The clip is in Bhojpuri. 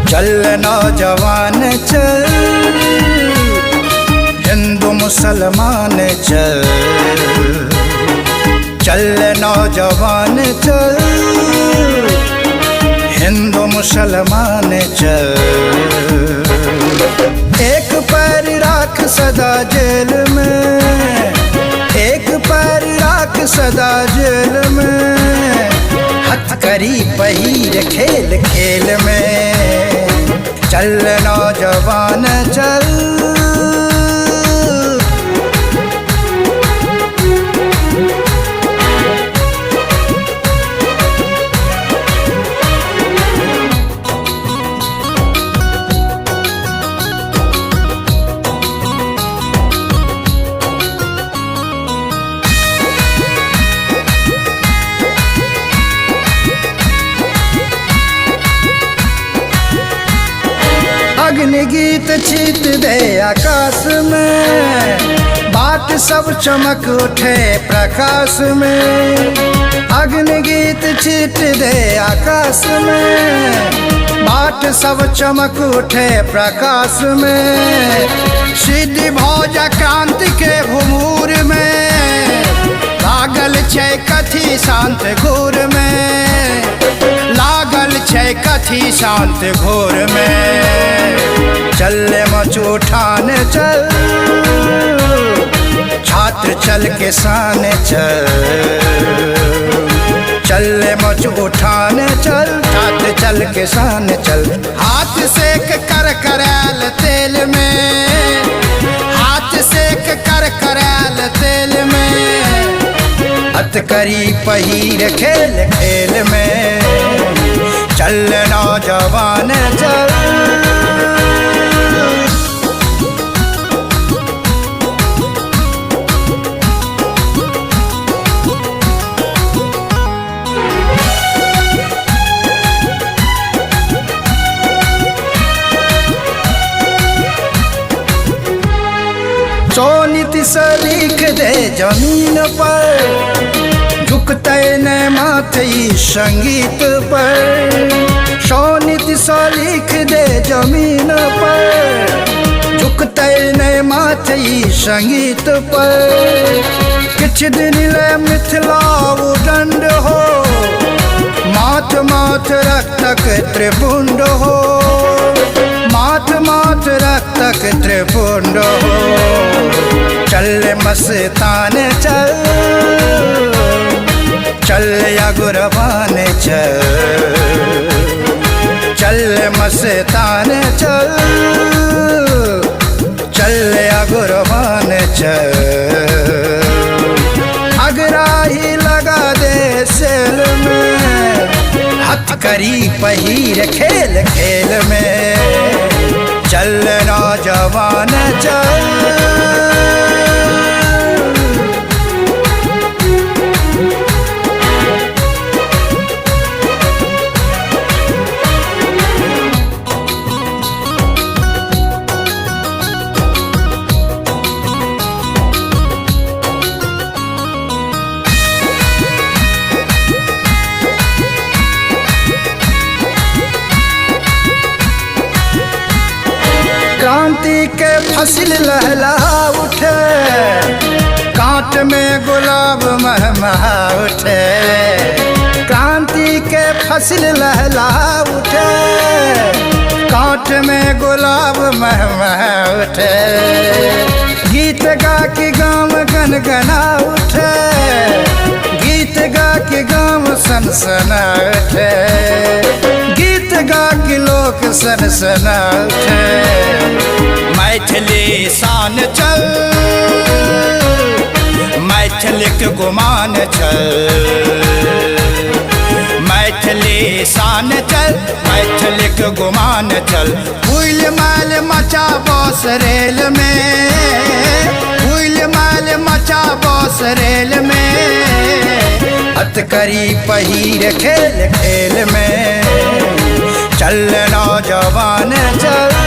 चल नौजवान चल, हिंदू मुसलमान चल। चल नौजवान चल, हिंदू मुसलमान चल। एक पैर राख सदा जेल में, एक पैर राख सदा जेल में। हथकड़ी पहिर खेल खेल में। चल नौजवान चल। अग्नि गीत छीट दे आकाश में, बाट सब चमक उठे प्रकाश में। अग्नि गीत छीट दे आकाश में, बाट सब चमक उठे प्रकाश में। सिद्धि भोज क्रांति के भूमूर में, लागल छे कथी शांत घोर में। लागल छे कथी शांत घोर में। चल मचूठान चल, छात्र चल किसान चल। चल मचूठान चल, छात्र चल किसान चल। हाथ सेक कर करैल तेल में, हाथ सेक कर करैल तेल में। हथकड़ी पहिर खेल खेल में। चल नौजवान चल। सोनीति से लिख दे जमीन पर, झुकते न माथे संगीत पर। सोनीति से लिख दे जमीन पर, झुकते न माथे संगीत पर। किछ दिन ले मिथिला उदंड हो, माथ माथ रक्तक त्रिपुंड हो। माथ माथ रक्तक त्रिपुंड हो। चल मस्तान चल, चल अगुरवान चल। चल मस्तान चल, चल अगुरवान चल। अगराही लगा दे सेल में, हथकड़ी पहिर खेल खेल में। चल नौजवान चल। क्रांति के फसिल लहला उठे, कांट में गुलाब महमहा उठे। क्रांति के फसिल लहला उठे, कांट में गुलाब महमहा उठे। गीत गा के गाँव गनगना उठे, गीत गा के गाँव सनसना उठे। गीत गा के लोक सनसना उठे। मैथिली शान चल, मैथिलीक गुमान चल। मैथिली शान चल, मैथिलीक गुमान चल। फूल माल मचा बस रेल में, रेल में, हथकड़ी पहिर खेल खेल में। चल नौजवान चल,